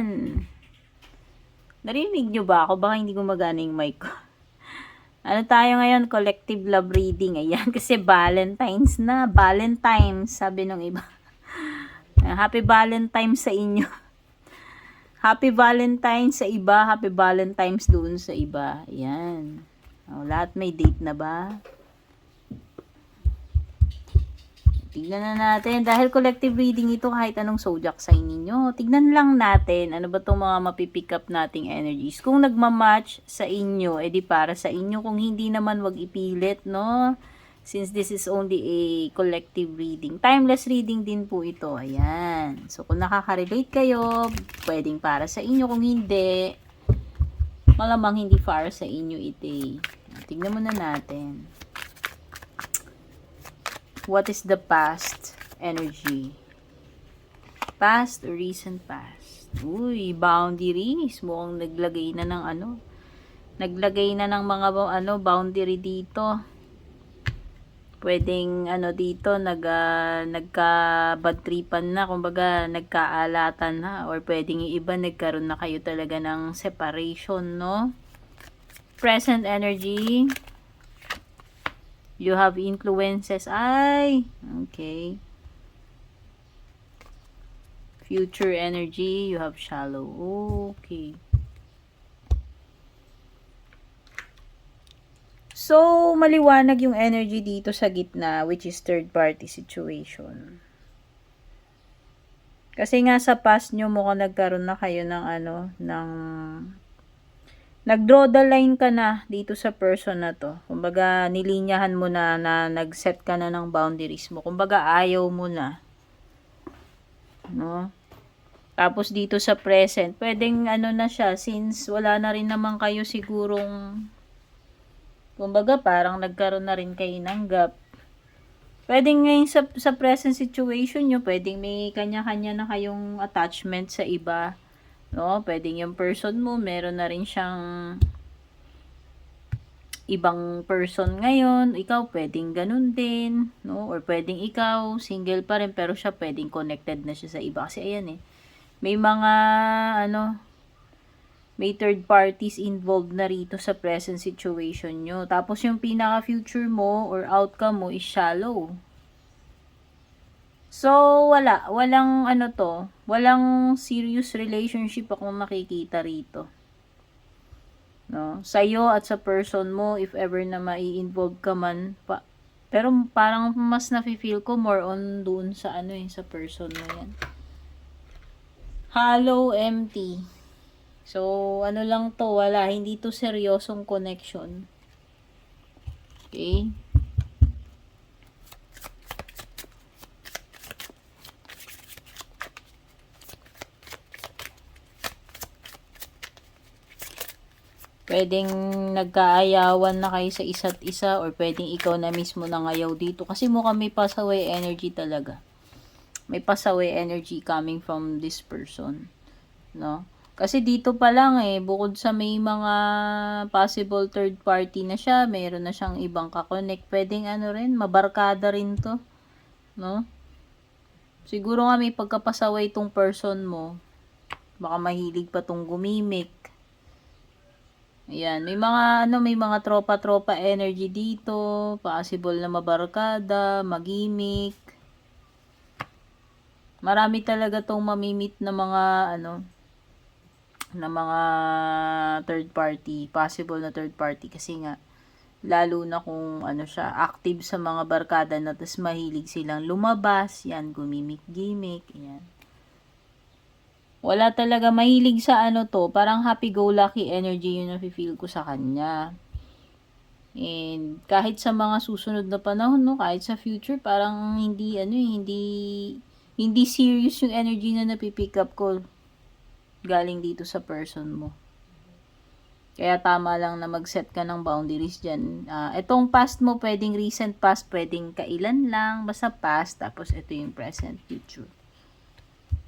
Ayan. Narinig nyo ba ako? Baka hindi gumagana yung mic ko. Ano tayo ngayon? Collective love reading. Ayan. Kasi Valentine's na. Valentine's. Sabi nung iba. Happy Valentine's sa inyo. Happy Valentine's sa iba. Happy Valentine's doon sa iba. Ayan. O, lahat may date na ba? Tignan na natin. Dahil collective reading ito, kahit anong zodiac sign ninyo. Tignan lang natin. Ano ba itong mga mapipick up nating energies. Kung nagmamatch sa inyo, edi para sa inyo. Kung hindi naman, wag ipilit, no? Since this is only a collective reading. Timeless reading din po ito. Ayan. So, kung nakaka-relate kayo, pwedeng para sa inyo. Kung hindi, malamang hindi para sa inyo ito. Tignan muna natin. What is the past energy? Past or recent past? Uy, boundaries. Mukhang naglagay na ng ano. Naglagay na ng mga boundary dito. Pwedeng dito nagka-bad tripan na, kumbaga nagkaalatan na, or pwedeng yung iba nagkaroon na kayo talaga ng separation, no? Present energy. You have influences. Ay, okay. Future energy, you have shallow. Okay. So, maliwanag yung energy dito sa gitna, which is third party situation. Kasi nga sa past nyo, mukhang nagkaroon na kayo ng nag-draw the line ka na dito sa person na to. Kumbaga, nilinyahan mo na nag-set ka na ng boundaries mo. Kumbaga, ayaw mo na. No? Tapos dito sa present, pwedeng na siya, since wala na rin naman kayo sigurong, kumbaga, parang nagkaroon na rin kayo ng gap. Pwedeng ngayon sa present situation nyo, pwedeng may kanya-kanya na kayong attachment sa iba. No, pwedeng yung person mo, meron na rin siyang ibang person ngayon. Ikaw, pwedeng ganun din. No? Or pwedeng ikaw, single pa rin, pero siya pwedeng connected na siya sa iba. Kasi ayan may mga, may third parties involved na rito sa present situation nyo. Tapos yung pinaka-future mo or outcome mo is shallow. So, walang walang serious relationship akong nakikita rito. No? Sa'yo at sa person mo, if ever na mai-involve ka man, pero parang mas nafe-feel ko more on doon sa sa person mo yan. Hollow, empty. So, lang to, hindi to seryosong connection. Okay? Pwedeng nagkaayawan na kayo sa isa't isa, or pwedeng ikaw na mismo nangayaw dito. Kasi mukhang may pasaway energy talaga. May pasaway energy coming from this person. No? Kasi dito pa lang bukod sa may mga possible third party na siya, mayroon na siyang ibang kakonect. Pwedeng rin, mabarkada rin to. No? Siguro nga may pagkapasaway tong person mo. Baka mahilig pa tong gumimik. Ayan, may mga tropa-tropa energy dito, possible na mabarkada, magimik. Marami talaga tong mamimit na mga na mga third party, possible na third party, kasi nga lalo na kung siya active sa mga barkada na, tas mahilig silang lumabas, yan, gumimik-gimik, yan. Wala talaga, mahilig sa to, parang happy-go-lucky energy yung nafe-feel ko sa kanya. And kahit sa mga susunod na panahon, no, kahit sa future, parang hindi hindi serious yung energy na napipick up ko galing dito sa person mo. Kaya tama lang na mag-set ka ng boundaries dyan. Itong past mo, pwedeng recent past, pwedeng kailan lang, basta past, tapos ito yung present, future.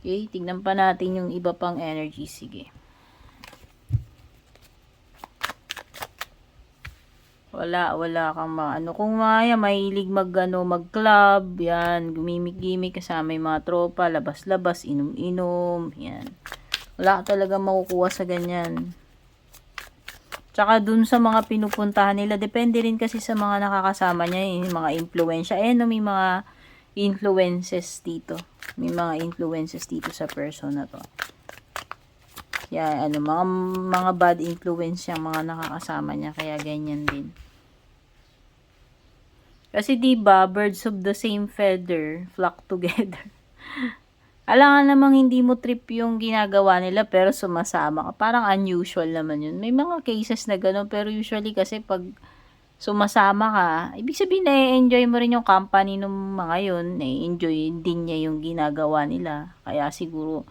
Okay, tignan pa natin yung iba pang energy. Sige. Wala kang kung mahilig mag-club, yan, gumimik-gimik kasama yung mga tropa, labas-labas, inom-inom, yan. Wala ka talaga makukuha sa ganyan. Tsaka dun sa mga pinupuntahan nila, depende rin kasi sa mga nakakasama niya, yung mga influensya. No, may mga influences dito. May mga influences dito sa person na to. Kaya, mga bad influence yung mga nakakasama niya, kaya ganyan din. Kasi 'di ba, birds of the same feather flock together. Alam nga namang hindi mo trip yung ginagawa nila pero sumasama ka. Parang unusual naman yun. May mga cases na gano'n pero usually kasi pag sumasama ka, ibig sabihin na-enjoy mo rin yung company ng mga yun. Na-enjoy din niya yung ginagawa nila. Kaya siguro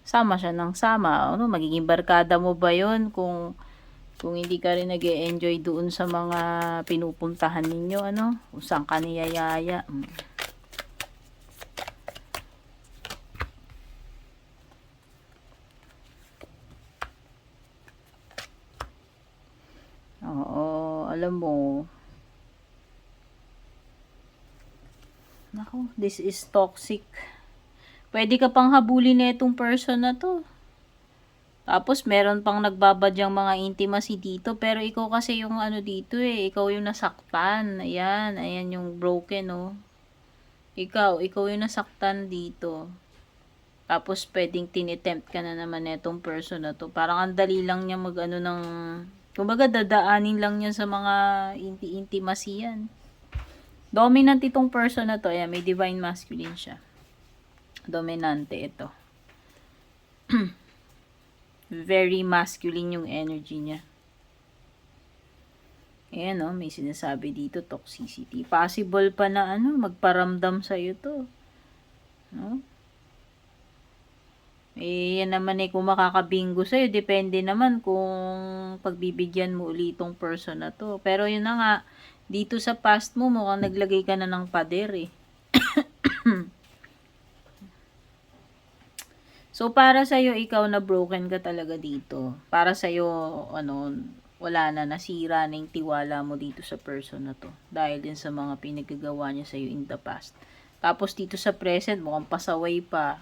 sama siya ng sama. Magiging barkada mo ba yun kung hindi ka rin nag-e-enjoy doon sa mga pinupuntahan ninyo, kung saan ka niyayaya. Oo, alam mo. Nako, this is toxic. Pwede ka pang habulin na itong person na to. Tapos, meron pang nagbabadyang mga intimacy dito. Pero ikaw kasi yung dito ikaw yung nasaktan. Ayan yung broken, oh. Ikaw yung nasaktan dito. Tapos, pwedeng tinitempt ka na naman netong person na to. Parang ang dali lang niya kumbaga, dadaanin lang niya sa mga intimacy yan. Dominant itong person na to. Ayan, may divine masculine siya. Dominante ito. Very masculine yung energy niya. Ayan, may sinasabi dito, toxicity. Possible pa na magparamdam sa'yo to. No? Yan naman kung makakabingo sa'yo, depende naman kung pagbibigyan mo ulit itong person na to. Pero yun na nga, dito sa past mo, mukhang naglagay ka na ng pader So, para sa'yo, ikaw na broken ka talaga dito. Para sa'yo, wala na, nasira na yung tiwala mo dito sa person na to. Dahil din sa mga pinagagawa niya sa'yo in the past. Tapos dito sa present, mukhang pasaway pa.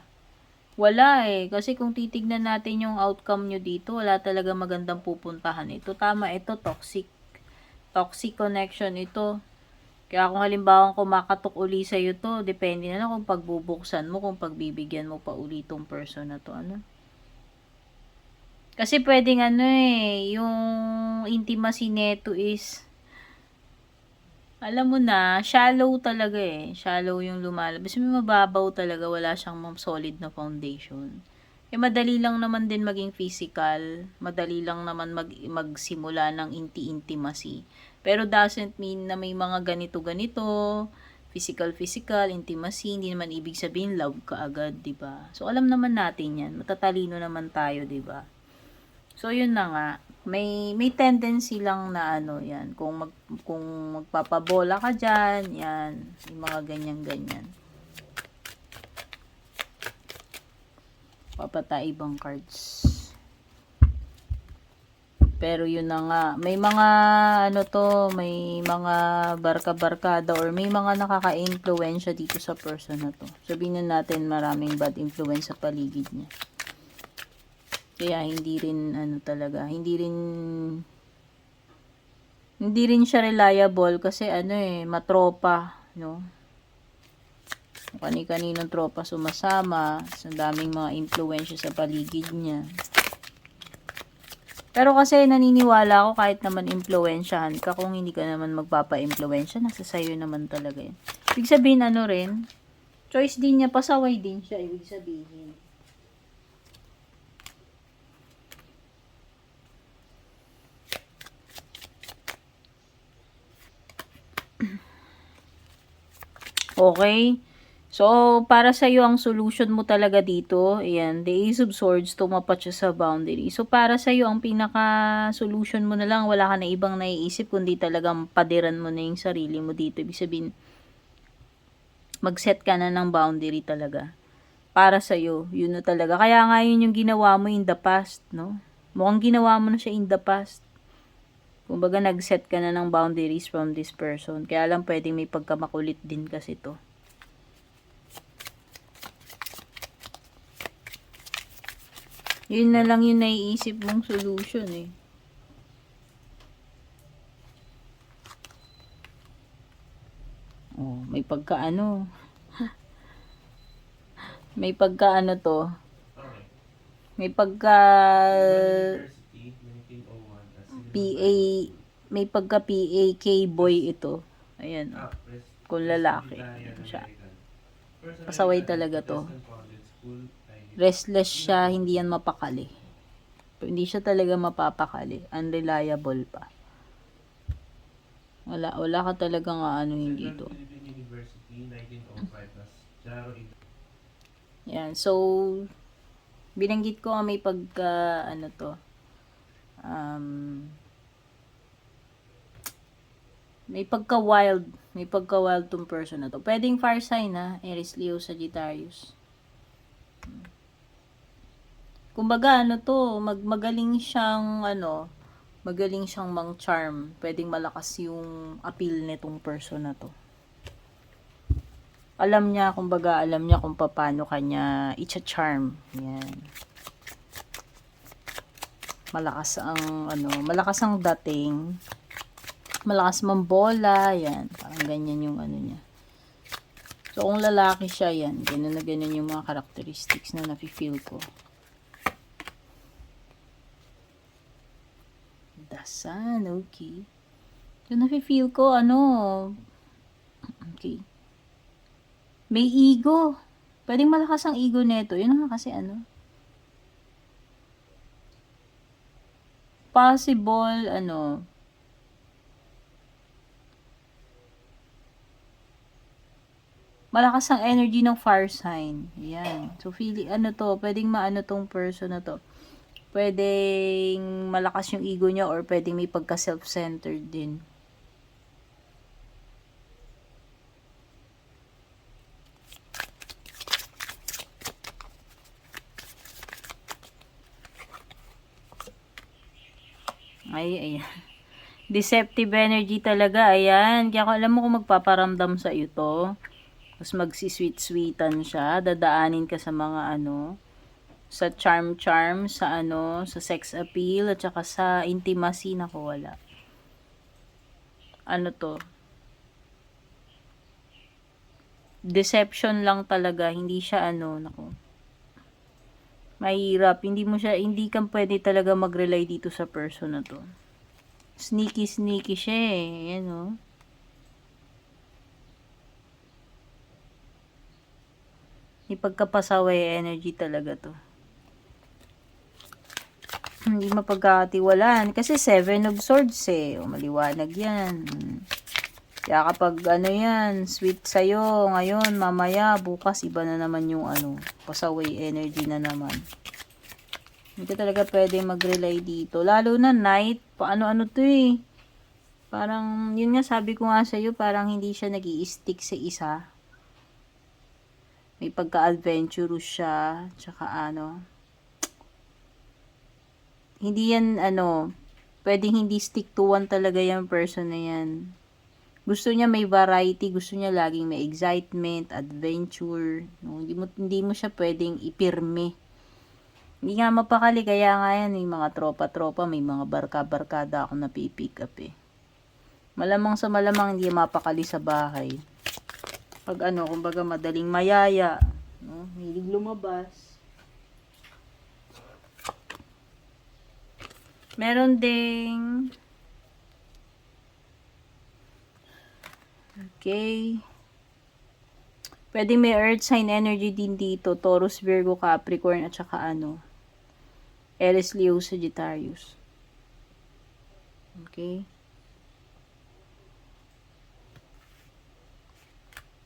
Wala kasi kung titignan natin yung outcome nyo dito, wala talaga magandang pupuntahan. Ito tama, ito toxic. Toxic connection ito. Kaya kung halimbawa kumakatok uli sa'yo to, depende na lang kung pagbubuksan mo, kung pagbibigyan mo pa uli tong person na to, Kasi pwedeng yung intimacy neto is, alam mo na, shallow talaga Shallow yung lumalabas. May mababaw talaga, wala siyang solid na foundation. Madali lang naman din maging physical. Madali lang naman magsimula ng intimacy. Pero doesn't mean na may mga ganito-ganito, physical, intimacy, hindi naman ibig sabihin love ka agad, 'di ba? So alam naman natin 'yan. Matatalino naman tayo, 'di ba? So yun na nga, may tendency lang na 'yan. Kung magpapabola ka diyan, 'yan, yung mga ganyan-ganyan. Papatay ibang cards. Pero yun na nga, may mga may mga barka-barkada or may mga nakaka-influensya dito sa person na to. Sabihin na natin maraming bad influence sa paligid niya. Kaya hindi rin talaga, hindi rin siya reliable kasi matropa, no? Kani-kaninong tropa sumasama, sa daming mga influensya sa paligid niya. Pero kasi naniniwala ako kahit naman impluwensyahan ka, kung hindi ka naman magpapa-impluwensya, nasa sayo naman talaga yun. Ibig sabihin rin, choice din niya, pasaway din siya, ibig sabihin. Okay? So, para sa iyo ang solution mo talaga dito, ayan, the Ace of Swords, tumapat siya sa boundary. So, para sa iyo ang pinaka-solution mo na lang, wala ka na ibang naiisip, kundi talagang padiran mo na yung sarili mo dito. Ibig sabihin, mag-set ka na ng boundary talaga. Para sa iyo, yun na talaga. Kaya nga yun yung ginawa mo in the past, no? Mukhang ginawa mo na siya in the past. Kumbaga, nag-set ka na ng boundaries from this person. Kaya lang pwedeng may pagkamakulit din kasi to. Yun na lang yung naiisip mong solution eh. Oh, may pagkaano. May pagkaano to. May pagka PA, may pagka PAK boy ito. Ayan. Oh. Kung lalaki. Ayan siya. Pasaway talaga to. Restless siya, hindi yan mapakali. Hindi siya talaga mapapakali. Unreliable pa. Wala ka talaga nga ano yung dito. Yan, so binanggit ko may pagka ano to. May pagka wild tong person na to. Pwedeng fire sign ha, Aries, Leo, Sagittarius. Kumbaga ano to, magaling siyang magaling siyang mang-charm. Pwedeng malakas yung appeal nitong person na to. Alam niya kung paano kanya i-charm. Yan. Malakas ang dating. Malakas mambola, yan. Parang ganyan yung ano niya. So, kung lalaki siya, yan. Ganun na ganun yung mga characteristics na nafe-feel ko. Dasan, okay. So, nafe-feel ko, okay. May ego. Pwedeng malakas ang ego nito. Yun nga kasi possible, malakas ang energy ng fire sign. Yan. So, pwedeng maano tong person na to. Pwedeng malakas yung ego niya or pwedeng may pagka self-centered din. Ayan. Deceptive energy talaga. Ayan. Kaya alam mo kung magpaparamdam sa iyo to. Tapos magsisweet-sweetan siya. Dadaanin ka sa mga sa charm, sa sex appeal, at saka sa intimacy. Naku, wala. To? Deception lang talaga. Hindi siya naku. Mahirap. Hindi ka pwede talaga mag-rely dito sa person na to. Sneaky siya eh. Yan May pagkapasaway energy talaga to. Hindi mapagkakatiwalaan. Kasi 7 of Swords eh. Maliwanag yan. Kaya kapag sweet sa'yo, ngayon, mamaya, bukas, iba na naman yung pasaway energy na naman. Hindi ka talaga pwede mag-rely dito. Lalo na night, paano to eh. Parang, yun nga sabi ko nga sa'yo, parang hindi siya nag-i-stick sa isa. May pagka-adventurous siya, tsaka hindi yan pwedeng hindi stick to one talaga yung person na yan. Gusto niya may variety, gusto niya laging may excitement, adventure. No? Hindi mo siya pwedeng ipirme. Hindi nga mapakali, kaya nga yan, may mga tropa-tropa, may mga barka-barkada ako na pipick up eh. Malamang sa malamang hindi mapakali sa bahay. Pag kumbaga madaling mayaya, no? Hilig lumabas. Meron ding okay. Pwede may earth sign energy din dito. Taurus, Virgo, Capricorn, at saka Aries, Leo, Sagittarius. Okay.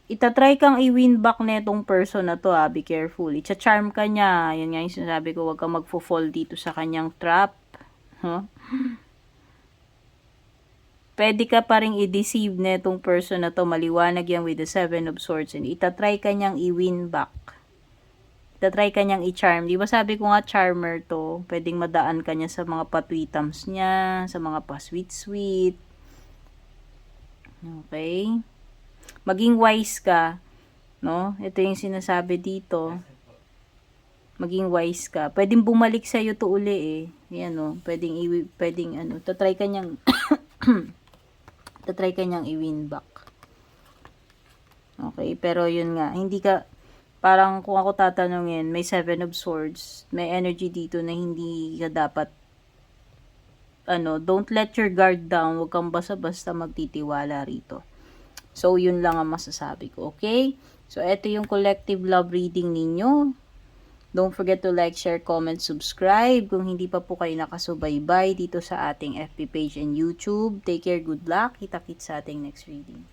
Itatry kang i-win back netong person na to be careful. Icha-charm ka niya. Yan nga yung sinasabi ko, huwag kang magfo-fall dito sa kanyang trap. Huh? Pwede ka pa rin i-deceive netong person na to. Maliwanag yan with the 7 of Swords. And itatry ka niyang i-win back. Itatry ka niyang i-charm. Di ba sabi ko nga charmer to? Pwedeng madaan ka niya sa mga patwitams niya, sa mga pa-sweet-sweet. Okay? Maging wise ka. No? Ito yung sinasabi dito. maging wise ka. Pwedeng bumalik sa iyo to uli eh. Ayan oh, pwedeng ano, tatry ka niyang i-win back. Okay, pero yun nga, hindi ka, parang kung ako tatanungin, may 7 of Swords, may energy dito na hindi ka dapat, don't let your guard down, huwag kang basta-basta magtitiwala rito. So, yun lang ang masasabi ko, okay? So, ito yung collective love reading ninyo. Don't forget to like, share, comment, subscribe. Kung hindi pa po kayo nakasubaybay dito sa ating FB page and YouTube, take care, good luck. Kita-kits sa ating next reading.